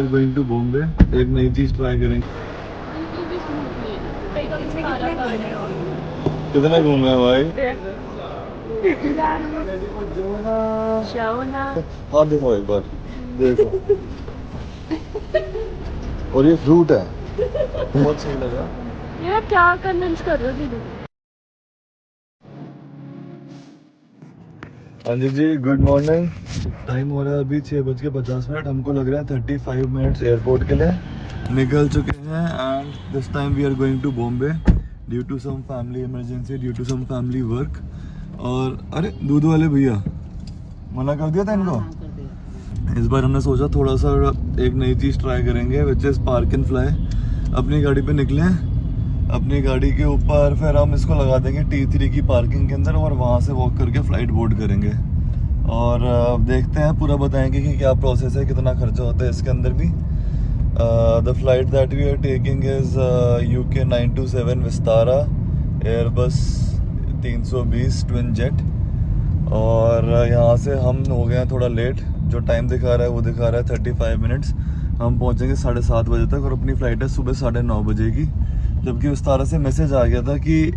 Going to Bombay, एक नई चीज ट्राई करेंगे। कितना घूमे भाई? हाँ देखो एक बार, देखो। और ये फ्रूट है, बहुत सही लगा। यार क्या कन्विंस कर रहे हो दीदी? हाँ जी, गुड मॉर्निंग। टाइम हो रहा है अभी 6:50। हमको लग रहा है 35 मिनट्स एयरपोर्ट के लिए निकल चुके हैं। And this time we are going to Bombay due to some family emergency, due to some family work. और अरे दूध वाले भैया मना कर दिया था इनको। इस बार हमने सोचा थोड़ा सा एक नई चीज़ ट्राई करेंगे, which is park and fly. अपनी गाड़ी पे निकले हैं, अपनी गाड़ी के ऊपर फिर हम इसको लगा देंगे T3 की पार्किंग के अंदर और वहाँ से वॉक करके फ़्लाइट बोर्ड करेंगे। और देखते हैं, पूरा बताएंगे कि क्या प्रोसेस है, कितना खर्चा होता है इसके अंदर भी। The flight that we are taking is UK 927 Vistara Airbus 320 twin jet. और यहाँ से हम हो गए हैं थोड़ा लेट, जो टाइम दिखा रहा है वो दिखा रहा है 35 मिनट्स। हम पहुँचेंगे 7:30 बजे तक और अपनी फ़्लाइट है सुबह 9:30 बजे की। जबकि विस्तारा से मैसेज आ गया था कि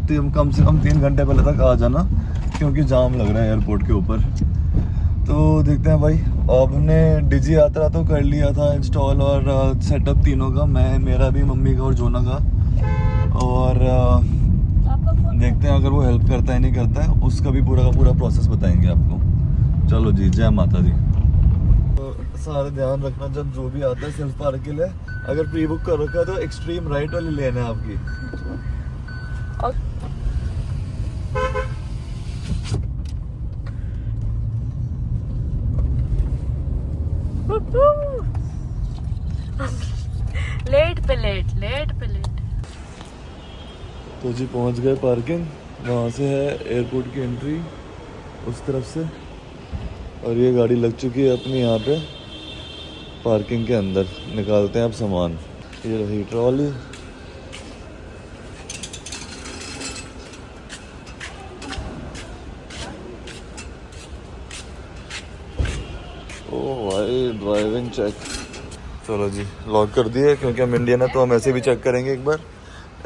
तुम कम से कम 3 घंटे पहले तक आ जाना क्योंकि जाम लग रहा है एयरपोर्ट के ऊपर। तो देखते हैं भाई। अब हमने डिजी यात्रा तो कर लिया था इंस्टॉल और सेटअप तीनों का, मैं मेरा भी, मम्मी का और जोना का। और देखते हैं अगर वो हेल्प करता है नहीं करता है, उसका भी पूरा का पूरा प्रोसेस बताएंगे आपको। चलो जी, जय माता दी। तो सारा ध्यान रखना जब जो भी आता है सेल्फ पार्क के लिए, अगर प्री बुक कर रखा है तो एक्सट्रीम राइट वाली लेन है आपकी। लेट पे लेट, लेट पे लेट। तो जी पहुंच गए पार्किंग, वहाँ से है एयरपोर्ट की एंट्री उस तरफ से। और ये गाड़ी लग चुकी है अपनी यहाँ पे पार्किंग के अंदर। निकालते हैं अब सामान। ये रही ट्रॉली। ओह भाई, ड्राइविंग चेक। चलो जी, लॉक कर दिए क्योंकि हम इंडियन है तो हम ऐसे भी चेक करेंगे एक बार।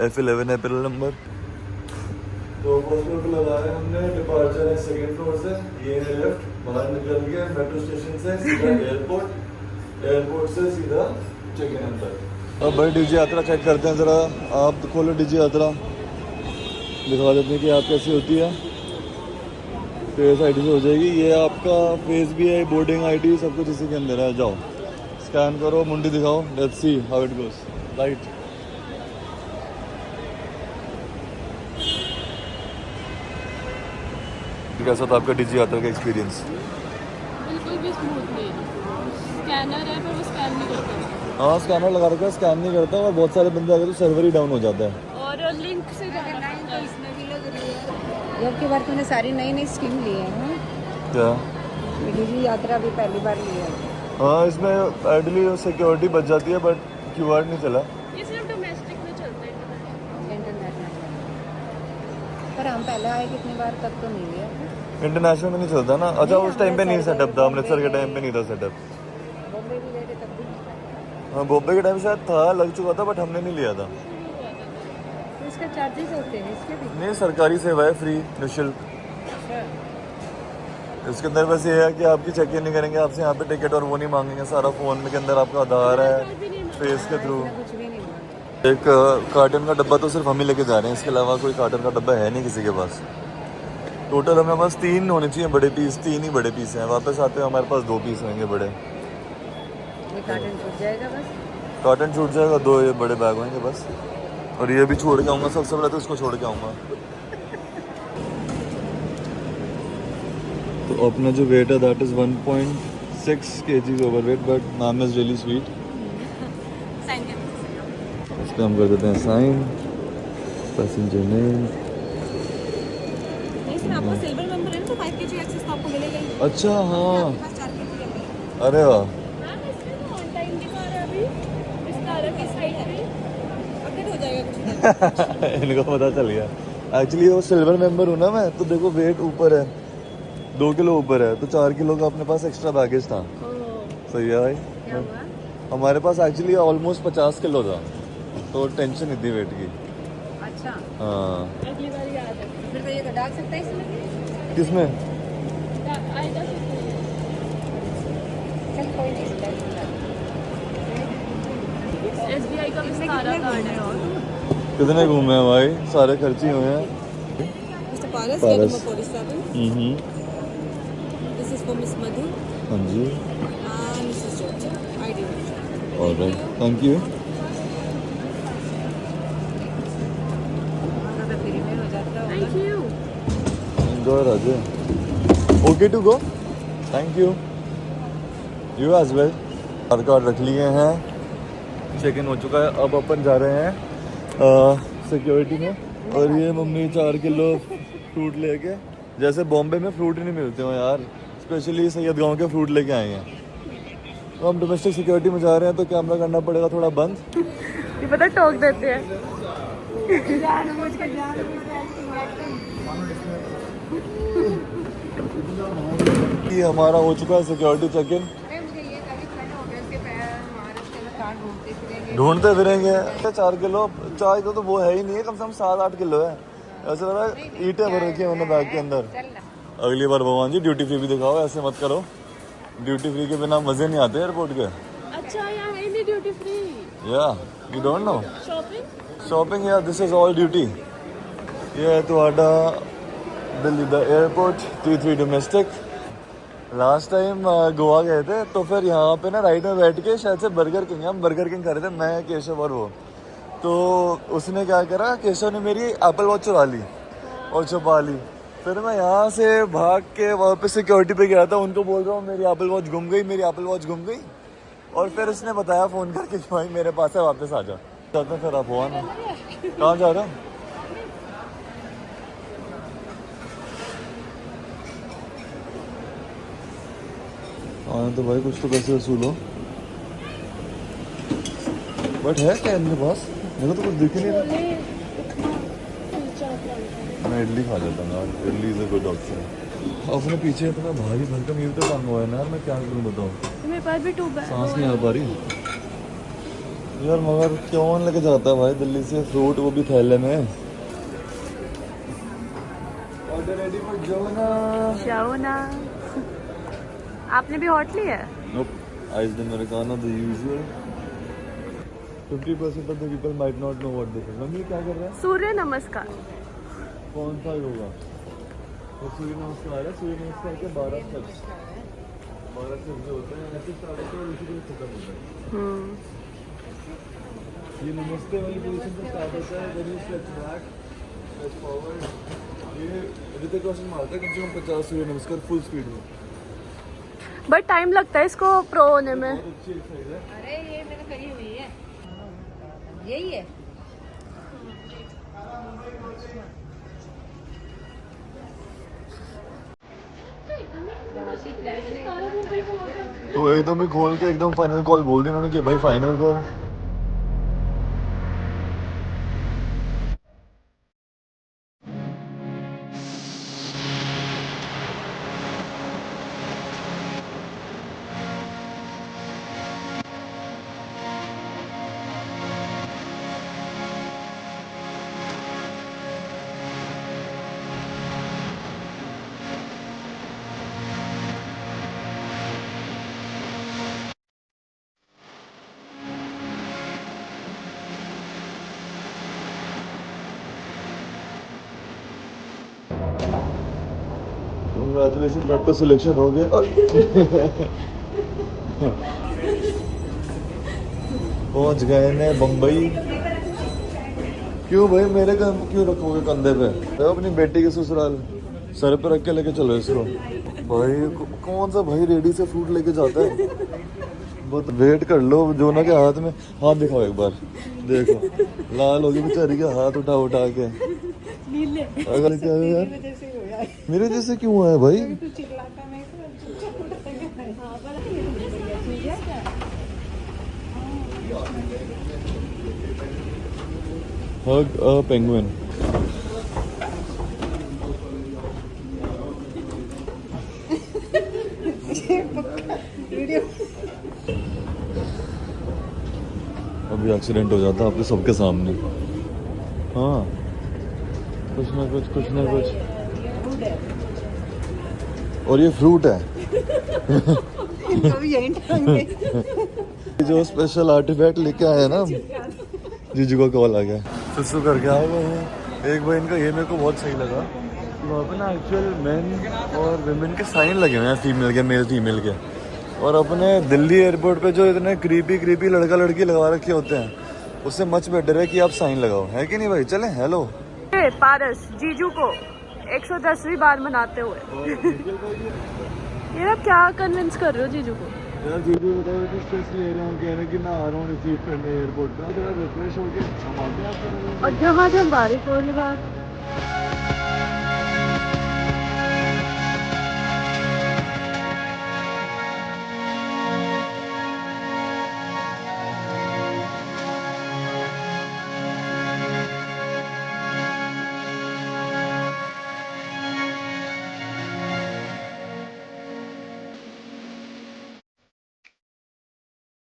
F11 अप्रैल नंबर। तो पासपोर्ट लगाया हमने, डिपार्चर है 2nd फ्लोर से, ये है लेफ्ट। बाहर निकल गया मेट्रो स्टेशन से सीधा एयरपोर्ट, एयरपोर्ट से सीधा चेक इन अंदर। अब भाई डिजी यात्रा चेक करते हैं ज़रा। आप खोलो डिजी यात्रा, दिखा देते हैं कि आप कैसी होती है। फेस आईडी से हो जाएगी। ये आपका फेस भी है, बोर्डिंग आईडी सब कुछ इसी के अंदर है। जाओ स्कैन करो, मुंडी दिखाओ, let's see how it goes. Right, कैसा था आपका डिजी यात्रा का एक्सपीरियंस? बिल्कुल भी स्मूथ नहीं है। स्कैनर है पर वो स्कैन नहीं करता। हाँ, स्कैनर लगा रखा है, स्कैन नहीं करता। और बहुत सारे बंदे आगे तो सर्वर ही डाउन हो जाता है। और लिंक से जाना है इसमें भी लग रही है। जबकि बार तूने सारी नई नई स्कीम ली है। क्या? डिजी यात्रा भी पहली बार ली है। हाँ, इसमें आइडली सिक्योरिटी बच जाती है बट QR नहीं चला। ये सिर्फ डोमेस्टिक में चलता है। इंटरनेशनल पर हम पहले आए कितनी बार तक तो नहीं लिया। इंटरनेशनल में नहीं चलता ना। अच्छा, उस टाइम पे नहीं सेटअप था, अमृतसर के टाइम पे नहीं था सेटअप। बॉम्बे भी गए थे तब भी नहीं। हाँ, बॉम्बे के टाइम शायद था, लग चुका था बट हमने नहीं लिया था। तो इसका चार्जेस होते हैं इसके भी? नहीं, सरकारी सेवा है, फ्री निःशुल्क। इसके अंदर बस ये है कि आपकी चेक इन नहीं करेंगे आपसे यहाँ पे टिकट, और वो नहीं मांगेंगे। सारा फ़ोन में के अंदर आपका आधार है, फेस के थ्रू। कुछ भी नहीं हुआ। एक कार्टन का डब्बा तो सिर्फ हम ही लेके जा रहे हैं, इसके अलावा कोई कार्टन का डब्बा है नहीं किसी के पास। टोटल हमें पास 3 होने चाहिए बड़े पीस, 3 ही बड़े पीस हैं। वापस आते हुए हमारे पास 2 पीस होंगे बड़े। ये कार्टन छूट जाएगा बस। कार्टन छूट जाएगा, 2 ये बड़े बैग होंगे बस। और ये भी छोड़ के आऊँगा, सबसे पहले तो इसको छोड़ के आऊँगा। तो अपना जो वेट है that is 1.6 kg over weight, but ma'am is really sweet. इस पर हम कर देते हैं साइन, पैसेंजर नेम। आपको सिल्वर मेंबर है ना तो 5 kg एक्सेस तो आपको मिलेगा ही। अच्छा, हाँ, आपके पास 4 kg है। अरे वाह। मैम इसमें तो ऑन टाइम दिखा रहा है अभी विस्तारा की साइड पे। अपडेट हो जाएगा कुछ। इनको पता चल गया। एक्चुअली वो सिल्वर मेंबर हूँ ना मैं, तो देखो वेट ऊपर है, 2 किलो ऊपर है, तो 4 किलो का अपने पास एक्स्ट्रा बैगेज था। सही है भाई। क्या हुआ? हमारे पास एक्चुअली ऑलमोस्ट 50 किलो था, तो टेंशन इतनी वेट की। अच्छा, हाँ। अगली बार याद है। फिर तो ये डाल सकता है इसमें। किसमें? आएगा चल कोई नहीं, इसका SBI का विस्तारा कार्ड है। और कितने घूमे हैं भाई, सारे खर्चे हुए हैं। Mr. Paras, Paras. gate number 47. This is for Miss Madhu हाँ जी। and Mrs. Georgia. ID. Alright, thank you. अगर फ्री में हो जाता होगा। Thank you. Enjoy Raje. Okay to go, thank you. You as well. Aadhaar card रख लिए हैं, चेक इन हो चुका है। अब अपन जा रहे हैं सिक्योरिटी में, और ये मम्मी 4 किलो फ्रूट लेके, जैसे बॉम्बे में फ्रूट ही नहीं मिलते हो यार, स्पेशली सैयद गांव के फ्रूट लेके आए हैं। तो हम डोमेस्टिक सिक्योरिटी में जा रहे हैं, तो कैमरा करना पड़ेगा थोड़ा बंद। ये पता टोक देते हैं। कि हमारा हो चुका है सिक्योरिटी चेक इन। मुझे ये कभी खड़े हो गए उसके पैर महाराष्ट्र में कार्ड ढूंढते फिरेंगे। 4 किलो चाय तो वो है ही नहीं है, कम से कम 7-8 किलो है। ऐसा लग रहा है ईंटें भर रखी है मैंने बैग के अंदर। अगली बार भगवान जी ड्यूटी फ्री भी दिखाओ, ऐसे मत करो। ड्यूटी फ्री के बिना मजे नहीं आते एयरपोर्ट के। अच्छा, यहाँ है नहीं ड्यूटी फ्री। या you don't know shopping shopping, या दिस इज ऑल ड्यूटी। ये है ਤੁਹਾਡਾ Delhi the airport T3 domestic. Last time Goa गए थे, तो फिर यहाँ पे ना राइड में बैठ के शायद से बर्गर किंग, हम बर्गर किंग कर रहे थे, मैं केशव और वो। तो उसने क्या करा, केशव ने मेरी एप्पल वॉच चुरा ली और छुपा ली। फिर मैं यहाँ से भाग के वापस सिक्योरिटी पे गया था, उनको बोल रहा हूँ मेरी एप्पल वॉच गुम गई, मेरी एप्पल वॉच गुम गई। और फिर उसने बताया फ़ोन करके कि भाई मेरे पास है, वापस आ जा। जाते हैं फिर आप हुआ ना, कहाँ जा रहे हो? हाँ तो भाई कुछ तो पैसे वसूलो। बट है क्या इनके पास? मेरे को तो कुछ दिख ही नहीं रहा। मैं इडली खा जाता हूँ यार, idli is a good option. अपने पीछे इतना भारी भरकम ये तो टांगा हुआ है ना यार, मैं क्या करूँ बताऊँ। मेरे पास भी ट्यूब है। सांस नहीं आ पा रही यार, मगर कौन लेके जाता है भाई दिल्ली से फ्रूट, वो भी थैले में। ऑर्डर रेडी फॉर जोना। शाओना, आपने भी हॉट ली है? Nope. Iced Americano, the usual. 50% of the people might not know what this is. Mummy क्या कर रहा है? सूर्य नमस्कार। कौन सा योगा? तो सूर्य नमस्कार है, सूर्य नमस्कार के 12 स्टेप्स जो होते हैं, ऐसे स्टार्ट होते हैं, इसी को खत्म होता है। ये नमस्ते वाली पोजीशन से स्टार्ट होता है, then you stretch back, stretch forward। ये ऋतिक रोशन मारता है कम से कम 50 सूर्य नमस्कार फुल स्पीड में। बट टाइम लगता है इसको प्रो होने में। बहुत अच्छी एक्सरसाइज है। अरे ये मैंने करी हुई है, यही है। तो एकदम ही खोल के एकदम फाइनल कॉल बोल दी उन्होंने कि भाई फाइनल कॉल। Congratulations, आपका सिलेक्शन हो गया। पहुंच गए ने बम्बई। क्यों भाई मेरे क्यों रखोगे कंधे पे? तो अपनी बेटी के ससुराल सर पे रख के लेके चलो इसको। भाई कौन सा भाई रेडी से फ्रूट लेके जाता है? बहुत वेट कर लो। जोना के हाथ में हाथ दिखाओ एक बार, देखो लाल होगी बेचारी का हाथ उठा उठा के। अगर क्या है यार, मेरे जैसे क्यों है भाई? Hug a penguin. अभी एक्सीडेंट हो जाता आपके सबके सामने। हाँ कुछ ना कुछ और ये फ्रूट है कभी यहीं टांगे। जो स्पेशल आर्टिफैक्ट लेके आए हैं ना, जीजू का कॉल आ गया, सुसु करके आ गए हैं। एक बार इनका ये मेरे को बहुत सही लगा कि वहाँ पे ना एक्चुअल मेन और विमेन के साइन लगे हुए हैं, फीमेल के, मेल फीमेल के। और अपने दिल्ली एयरपोर्ट पे जो इतने क्रीपी लड़का लड़की लगा रखे होते हैं, उससे मच बेटर है कि आप साइन लगाओ, है कि नहीं भाई? चलें। हेलो पारस जीजू को 110वीं बार मनाते हुए। ये आप क्या कन्विंस कर रहे हो जीजू को? यार जीजू बताओ, इतनी स्ट्रेस ले रहा हूँ, कह रहे कि मैं आ रहा हूँ रिसीव करने एयरपोर्ट पे, थोड़ा रिफ्रेश होके हम आते हैं आपको। और जहाँ जब बारिश हो रही बात